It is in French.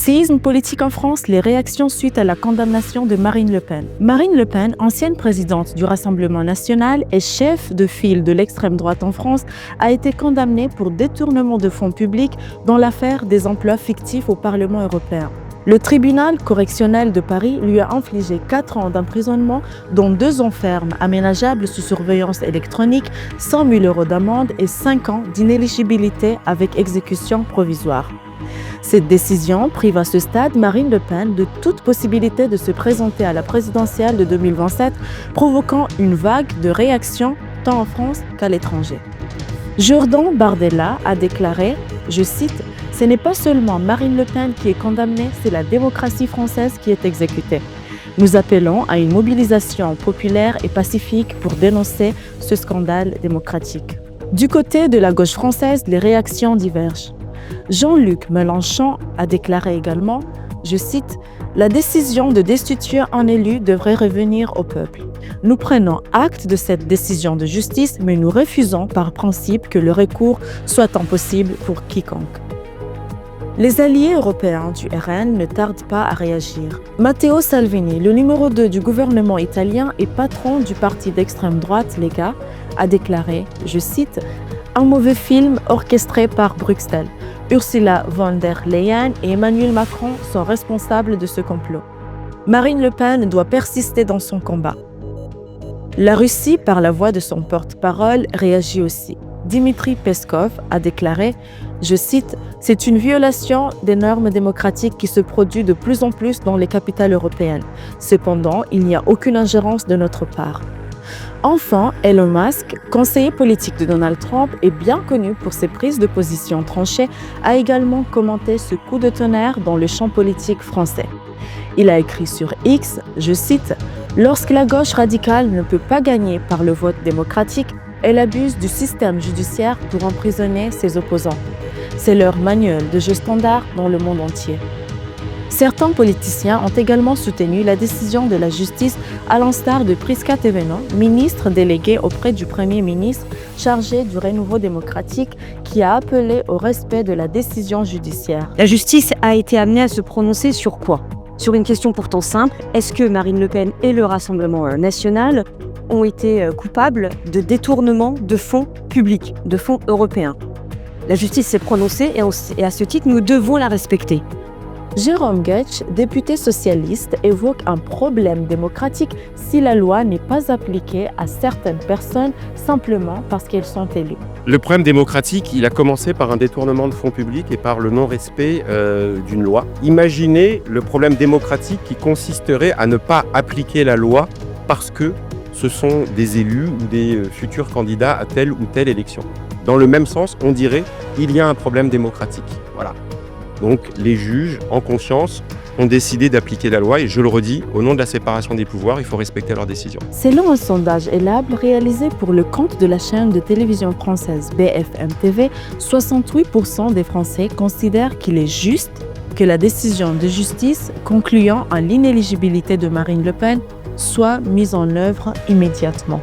Séisme politique en France, les réactions suite à la condamnation de Marine Le Pen. Marine Le Pen, ancienne présidente du Rassemblement national et chef de file de l'extrême droite en France, a été condamnée pour détournement de fonds publics dans l'affaire des emplois fictifs au Parlement européen. Le tribunal correctionnel de Paris lui a infligé 4 ans d'emprisonnement, dont 2 ans fermes aménageables sous surveillance électronique, 100 000 € d'amende et 5 ans d'inéligibilité avec exécution provisoire. Cette décision prive à ce stade Marine Le Pen de toute possibilité de se présenter à la présidentielle de 2027, provoquant une vague de réactions tant en France qu'à l'étranger. Jordan Bardella a déclaré, je cite, « Ce n'est pas seulement Marine Le Pen qui est condamnée, c'est la démocratie française qui est exécutée. Nous appelons à une mobilisation populaire et pacifique pour dénoncer ce scandale démocratique. » Du côté de la gauche française, les réactions divergent. Jean-Luc Mélenchon a déclaré également, je cite, « La décision de destituer un élu devrait revenir au peuple. Nous prenons acte de cette décision de justice, mais nous refusons par principe que le recours soit impossible pour quiconque. » Les alliés européens du RN ne tardent pas à réagir. Matteo Salvini, le numéro 2 du gouvernement italien et patron du parti d'extrême droite Lega, a déclaré, je cite, « Un mauvais film orchestré par Bruxelles. Ursula von der Leyen et Emmanuel Macron sont responsables de ce complot. Marine Le Pen doit persister dans son combat. » La Russie, par la voix de son porte-parole, réagit aussi. Dmitri Peskov a déclaré, je cite, « C'est une violation des normes démocratiques qui se produit de plus en plus dans les capitales européennes. Cependant, il n'y a aucune ingérence de notre part. » Enfin, Elon Musk, conseiller politique de Donald Trump et bien connu pour ses prises de position tranchées, a également commenté ce coup de tonnerre dans le champ politique français. Il a écrit sur X, je cite, « Lorsque la gauche radicale ne peut pas gagner par le vote démocratique, elle abuse du système judiciaire pour emprisonner ses opposants. C'est leur manuel de jeu standard dans le monde entier. » Certains politiciens ont également soutenu la décision de la justice, à l'instar de Prisca Thévenot, ministre déléguée auprès du Premier ministre chargé du renouveau démocratique, qui a appelé au respect de la décision judiciaire. La justice a été amenée à se prononcer sur quoi ? Sur une question pourtant simple, est-ce que Marine Le Pen et le Rassemblement national ont été coupables de détournement de fonds publics, de fonds européens ? La justice s'est prononcée et à ce titre, nous devons la respecter. Jérôme Guetsch, député socialiste, évoque un problème démocratique si la loi n'est pas appliquée à certaines personnes simplement parce qu'elles sont élues. Le problème démocratique, il a commencé par un détournement de fonds publics et par le non-respect d'une loi. Imaginez le problème démocratique qui consisterait à ne pas appliquer la loi parce que ce sont des élus ou des futurs candidats à telle ou telle élection. Dans le même sens, on dirait qu'il y a un problème démocratique. Voilà. Donc les juges, en conscience, ont décidé d'appliquer la loi et je le redis, au nom de la séparation des pouvoirs, il faut respecter leurs décisions. Selon un sondage Elab réalisé pour le compte de la chaîne de télévision française BFM TV, 68% des Français considèrent qu'il est juste que la décision de justice concluant à l'inéligibilité de Marine Le Pen soit mise en œuvre immédiatement.